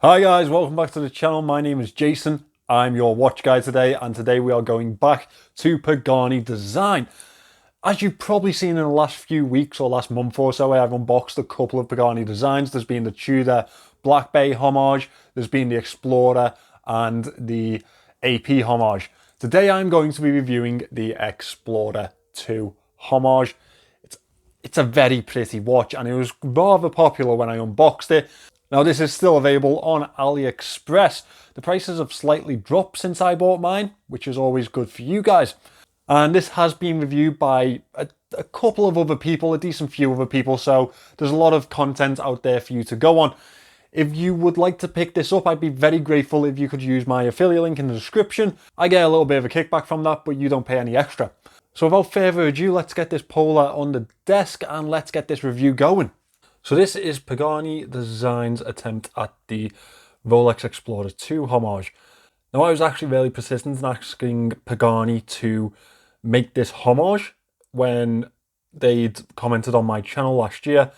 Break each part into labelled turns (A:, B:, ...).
A: Hi guys, welcome back to the channel. My name is Jason. I'm your watch guy today, and today we are going back to Pagani design. As you've probably seen in the last few weeks or last month or so, I've unboxed a couple of Pagani designs. There's been the Tudor Black Bay Homage, there's been the Explorer and the AP Homage. Today I'm going to be reviewing the Explorer 2 Homage. It's a very pretty watch, and it was rather popular when I unboxed it. Now this is still available on Aliexpress. The prices have slightly dropped since I bought mine, which is always good for you guys. And this has been reviewed by a couple of other people, a decent few other people, so there's a lot of content out there for you to go on. If you would like to pick this up, I'd be very grateful if you could use my affiliate link in the description. I get a little bit of a kickback from that, but you don't pay any extra. So without further ado, let's get this Polar on the desk and let's get this review going. So this is Pagani Design's attempt at the Rolex Explorer 2 Homage. Now I was actually really persistent in asking Pagani to make this homage when they'd commented on my channel last year.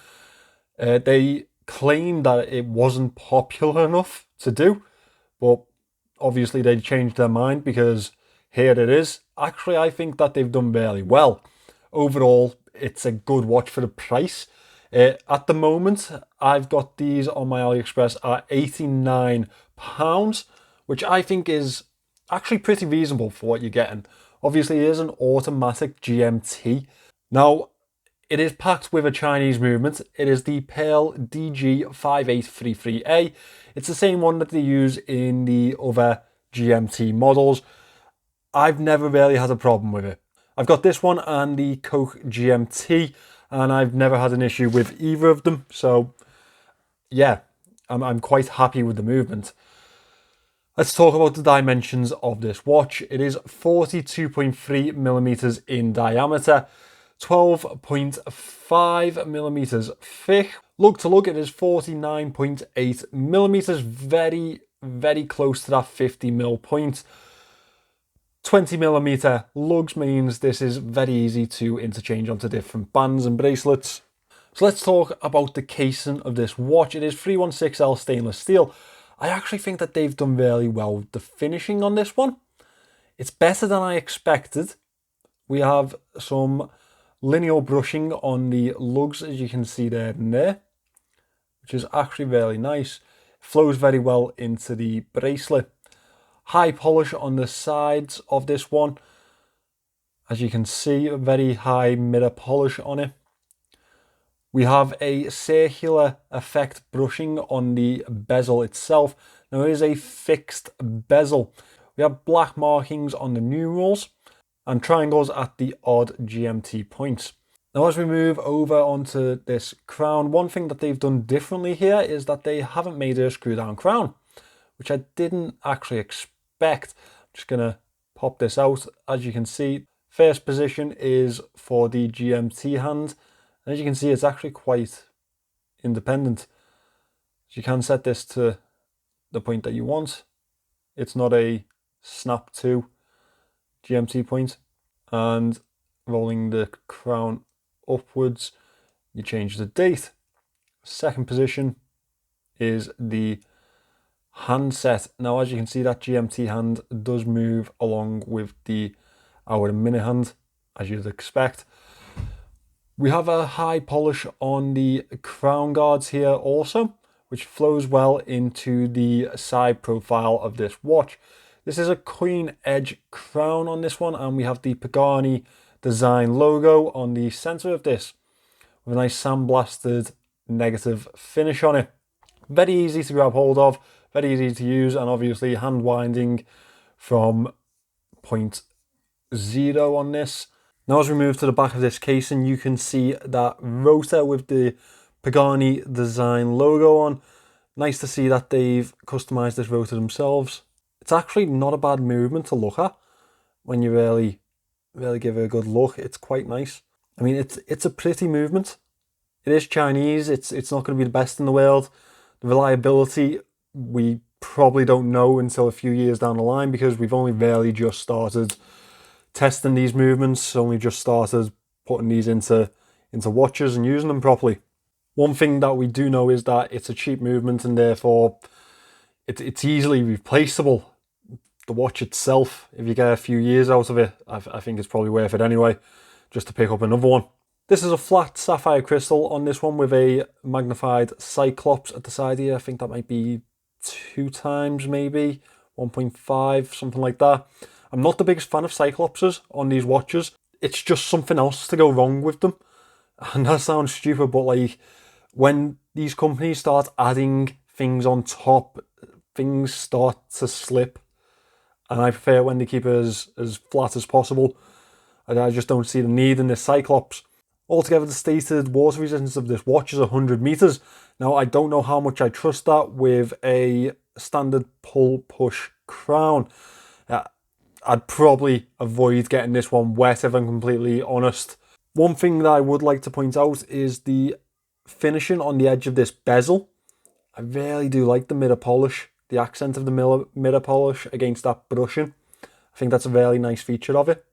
A: They claimed that it wasn't popular enough to do, but obviously they changed their mind because here it is. Actually, I think that they've done really well. Overall, it's a good watch for the price. At the moment, I've got these on my Aliexpress at £89, which I think is actually pretty reasonable for what you're getting. Obviously, it is an automatic GMT. Now, it is packed with a Chinese movement. It is the Pearl DG5833A. It's the same one that they use in the other GMT models. I've never really had a problem with it. I've got this one and the Coke GMT, and I've never had an issue with either of them. So yeah, I'm quite happy with the movement. Let's talk about the dimensions of this watch. It is 42.3 millimeters in diameter, 12.5 millimeters thick. Lug to lug, it is 49.8 millimeters, very, very close to that 50 mil point. 20 millimeter lugs means this is very easy to interchange onto different bands and bracelets. So let's talk about the casing of this watch. It is 316L stainless steel. I actually think that they've done really well with the finishing on this one. It's better than I expected. We have some lineal brushing on the lugs, as you can see there and there, which is actually really nice. It flows very well into the bracelet. High polish on the sides of this one. As you can see, a very high mirror polish on it. We have a circular effect brushing on the bezel itself. Now it is a fixed bezel. We have black markings on the numerals and triangles at the odd GMT points. Now as we move over onto this crown, one thing that they've done differently here is that they haven't made a screw down crown, which I didn't actually expect. I'm just going to pop this out. As you can see, first position is for the GMT hand. And as you can see, it's actually quite independent. So you can set this to the point that you want. It's not a snap to GMT point. And rolling the crown upwards, you change the date. Second position is the handset. Now as you can see, that GMT hand does move along with the hour and minute hand, as you'd expect. We have a high polish on the crown guards here also, which flows well into the side profile of this watch. This is a queen edge crown on this one, and we have the Pagani design logo on the center of this with a nice sandblasted negative finish on it. Very easy to grab hold of, very easy to use, and obviously hand winding from point 0 on this. Now as we move to the back of this casing, you can see that rotor with the Pagani design logo on. Nice to see that they've customized this rotor themselves. It's actually not a bad movement to look at when you really give it a good look. It's quite nice. I mean, it's a pretty movement. It is Chinese. It's not going to be the best in the world. The reliability, we probably don't know until a few years down the line, because we've only really just started testing these movements, only just started putting these into watches and using them properly. One thing that we do know is that it's a cheap movement, and therefore it's easily replaceable. The watch itself, if you get a few years out of it, I think it's probably worth it anyway, just to pick up another one. This is a flat sapphire crystal on this one with a magnified cyclops at the side here. I think that might be 2 times maybe, 1.5, something like that. I'm not the biggest fan of cyclopses on these watches. It's just something else to go wrong with them. And that sounds stupid, but like when these companies start adding things on top, things start to slip. And I prefer when they keep it as flat as possible. I just don't see the need in this cyclops. Altogether, the stated water resistance of this watch is 100 meters. Now, I don't know how much I trust that with a standard pull-push crown. I'd probably avoid getting this one wet if I'm completely honest. One thing that I would like to point out is the finishing on the edge of this bezel. I really do like the mirror polish, the accent of the mirror polish against that brushing. I think that's a really nice feature of it.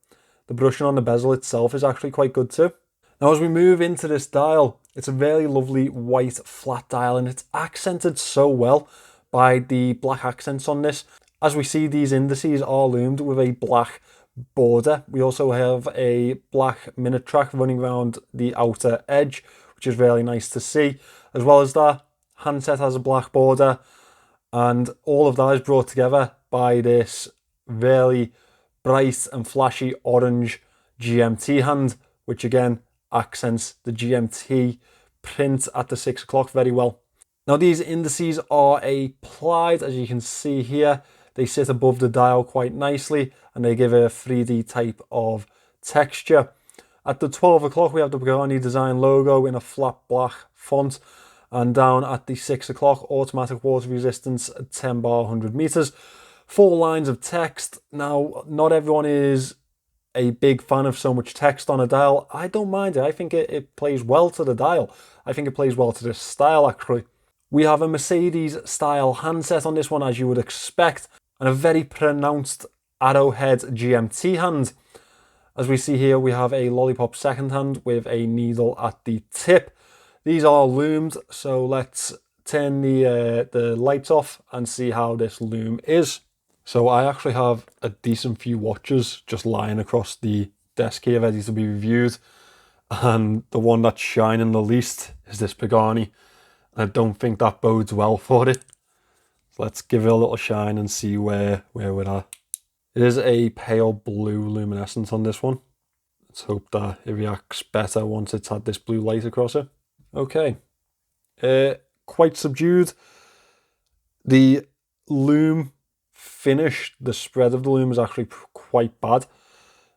A: The brushing on the bezel itself is actually quite good too. Now as we move into this dial, it's a very lovely white flat dial and it's accented so well by the black accents on this. As we see, these indices are loomed with a black border. We also have a black minute track running around the outer edge, which is really nice to see. As well as that, handset has a black border, and all of that is brought together by this really bright and flashy orange GMT hand, which again accents the GMT print at the 6 o'clock very well. Now these indices are applied, as you can see here. They sit above the dial quite nicely and they give a 3D type of texture. At the 12 o'clock we have the Pagani design logo in a flat black font, and down at the 6 o'clock automatic water resistance 10 bar 100 meters. 4 lines of text. Now not everyone is a big fan of so much text on a dial. I don't mind it. I think it plays well to the dial. I think it plays well to this style actually. We have a Mercedes style handset on this one, as you would expect, and a very pronounced arrowhead GMT hand. As we see here, we have a lollipop second hand with a needle at the tip. These are loomed, so let's turn the lights off and see how this loom is. So I actually have a decent few watches just lying across the desk here ready to be reviewed, and the one that's shining the least is this Pagani. I don't think that bodes well for it. So let's give it a little shine and see where we're at. It is a pale blue luminescence on this one. Let's hope that it reacts better once it's had this blue light across it. Okay, quite subdued. The loom finish, the spread of the loom is actually quite bad.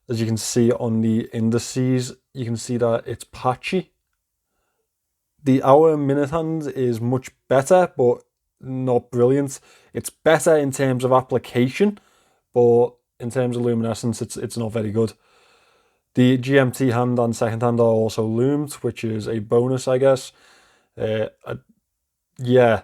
A: As you can see on the indices, you can see that it's patchy. The hour minute hand is much better, but not brilliant. It's better in terms of application, but in terms of luminescence, it's not very good. The GMT hand and second hand are also loomed, which is a bonus, I guess. Yeah,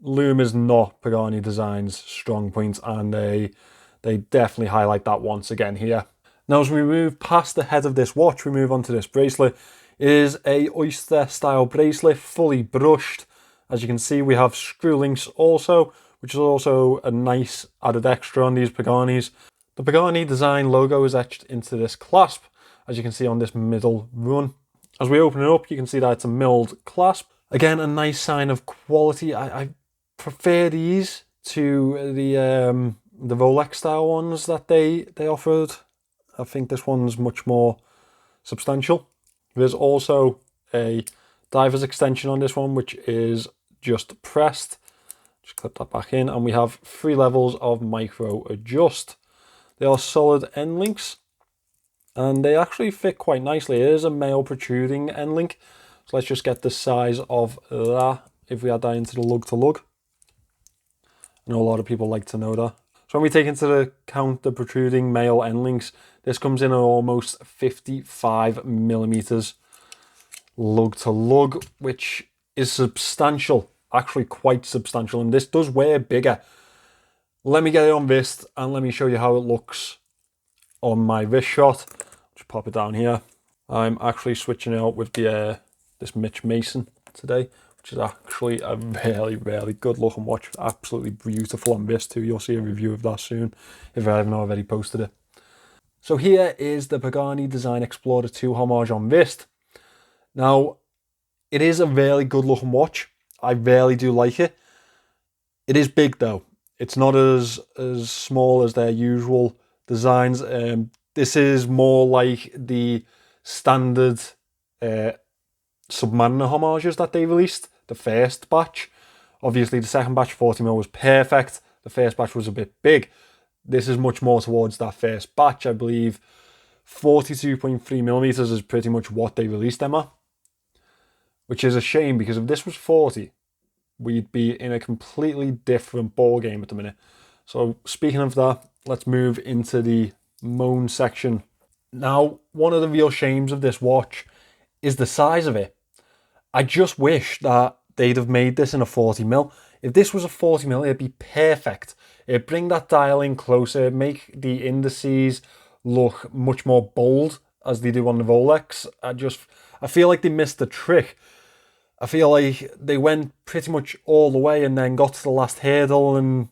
A: loom is not Pagani Design's strong point, and they definitely highlight that once again here. Now, as we move past the head of this watch, we move on to this bracelet. It is a oyster style bracelet, fully brushed. As you can see, we have screw links also, which is also a nice added extra on these Paganis. The Pagani design logo is etched into this clasp, as you can see on this middle run. As we open it up, you can see that it's a milled clasp. Again, a nice sign of quality. I prefer these to the Rolex style ones that they offered. I think this one's much more substantial. There's also a diver's extension on this one, which is just pressed. Just clip that back in, and we have 3 levels of micro adjust. They are solid end links, and they actually fit quite nicely. It is a male protruding end link, so let's just get the size of that if we add that into the lug to lug. I know a lot of people like to know that. So when we take into account the protruding male end links, this comes in at almost 55 millimeters lug to lug, which is substantial, actually quite substantial, and this does wear bigger. Let me get it on wrist and let me show you how it looks on my wrist shot. Just pop it down here. I'm actually switching it out with the this Mitch Mason today, which is actually a really, really good looking watch. Absolutely beautiful on wrist too. You'll see a review of that soon if I haven't already posted it. So here is the Pagani Design Explorer 2 Homage on wrist. Now, it is a really good looking watch. I really do like it. It is big though. It's not as small as their usual designs. This is more like the standard Submariner homages that they released, the first batch. Obviously the second batch 40mm was perfect. The first batch was a bit big. This is much more towards that first batch. I believe 42.3mm is pretty much what they released them at. Which is a shame, because if this was 40, we'd be in a completely different ball game at the minute. So speaking of that, let's move into the moan section. Now, one of the real shames of this watch is the size of it. I just wish that they'd have made this in a 40mm. If this was a 40mm, it'd be perfect. It'd bring that dial in closer, make the indices look much more bold as they do on the Rolex. I feel like they missed the trick. I feel like they went pretty much all the way and then got to the last hurdle and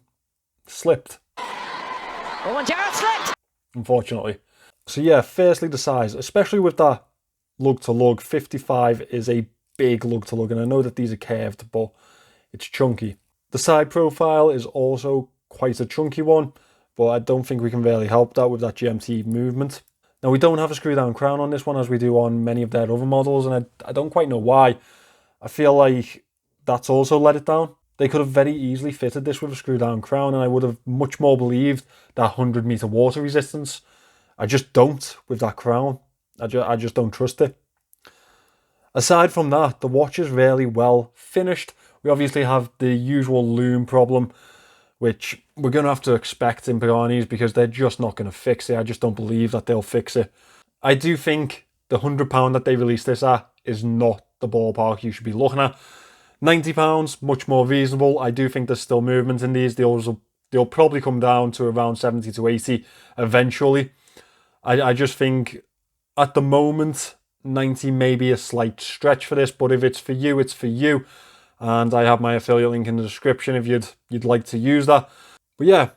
A: slipped.
B: Oh, and Jared slipped!
A: Unfortunately. So yeah, firstly the size, especially with that lug to lug. 55 is a big lug to lug, and I know that these are curved, but it's chunky. The side profile is also quite a chunky one, but I don't think we can really help that with that GMT movement. Now, we don't have a screw down crown on this one as we do on many of their other models, and I don't quite know why. I feel like that's also let it down. They could have very easily fitted this with a screw down crown, and I would have much more believed that 100-meter water resistance. I just don't with that crown. I just don't trust it. Aside from that, the watch is really well finished. We obviously have the usual Lume problem, which we're going to have to expect in Pagani's because they're just not going to fix it. I just don't believe that they'll fix it. I do think the £100 that they released this at is not the ballpark you should be looking at. £90, much more reasonable. I do think there's still movement in these. They'll probably come down to around 70 to 80 eventually. I just think at the moment 90 may be a slight stretch for this, but if it's for you, it's for you. And I have my affiliate link in the description if you'd like to use that. But yeah,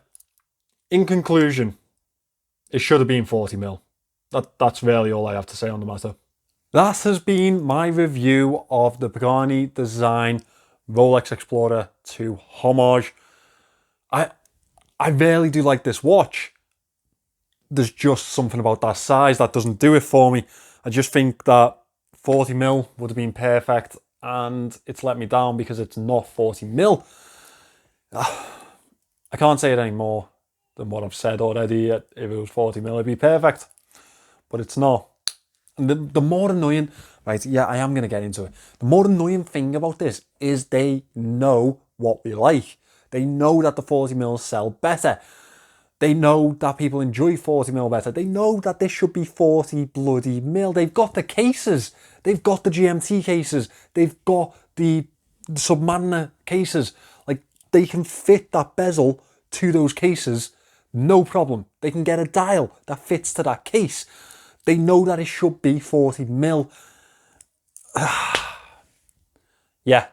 A: in conclusion, it should have been 40mm. That's really all I have to say on the matter. That has been my review of the Pagani Design Rolex Explorer 2 Homage. I really do like this watch. There's just something about that size that doesn't do it for me. I just think that 40mm would have been perfect, and it's let me down because it's not 40mm. I can't say it any more than what I've said already. If it was 40mm, it'd be perfect, but it's not. And the more annoying, right, yeah, I am going to get into it. The more annoying thing about this is they know what we like. They know that the 40mm sell better. They know that people enjoy 40mm better. They know that this should be 40 bloody mil. They've got the cases. They've got the GMT cases. They've got the Submariner cases. Like, they can fit that bezel to those cases, no problem. They can get a dial that fits to that case. They know that it should be 40mm. Yeah.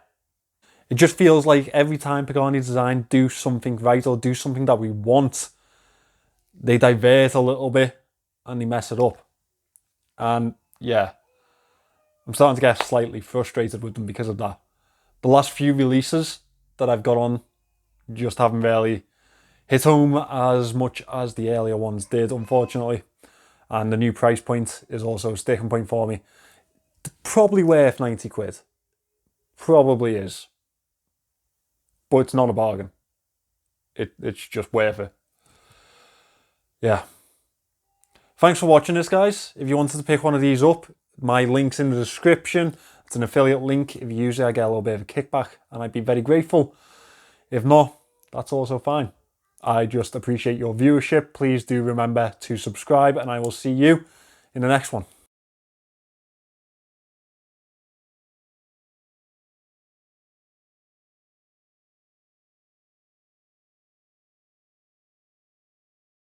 A: It just feels like every time Pagani Design do something right or do something that we want, they divert a little bit and they mess it up. And yeah, I'm starting to get slightly frustrated with them because of that. The last few releases that I've got on just haven't really hit home as much as the earlier ones did, unfortunately. And the new price point is also a sticking point for me. Probably worth 90 quid. Probably is. But it's not a bargain. It's just worth it. Yeah. Thanks for watching this, guys. If you wanted to pick one of these up, my link's in the description. It's an affiliate link. If you use it, I get a little bit of a kickback and I'd be very grateful. If not, that's also fine. I just appreciate your viewership. Please do remember to subscribe and I will see you in the next one.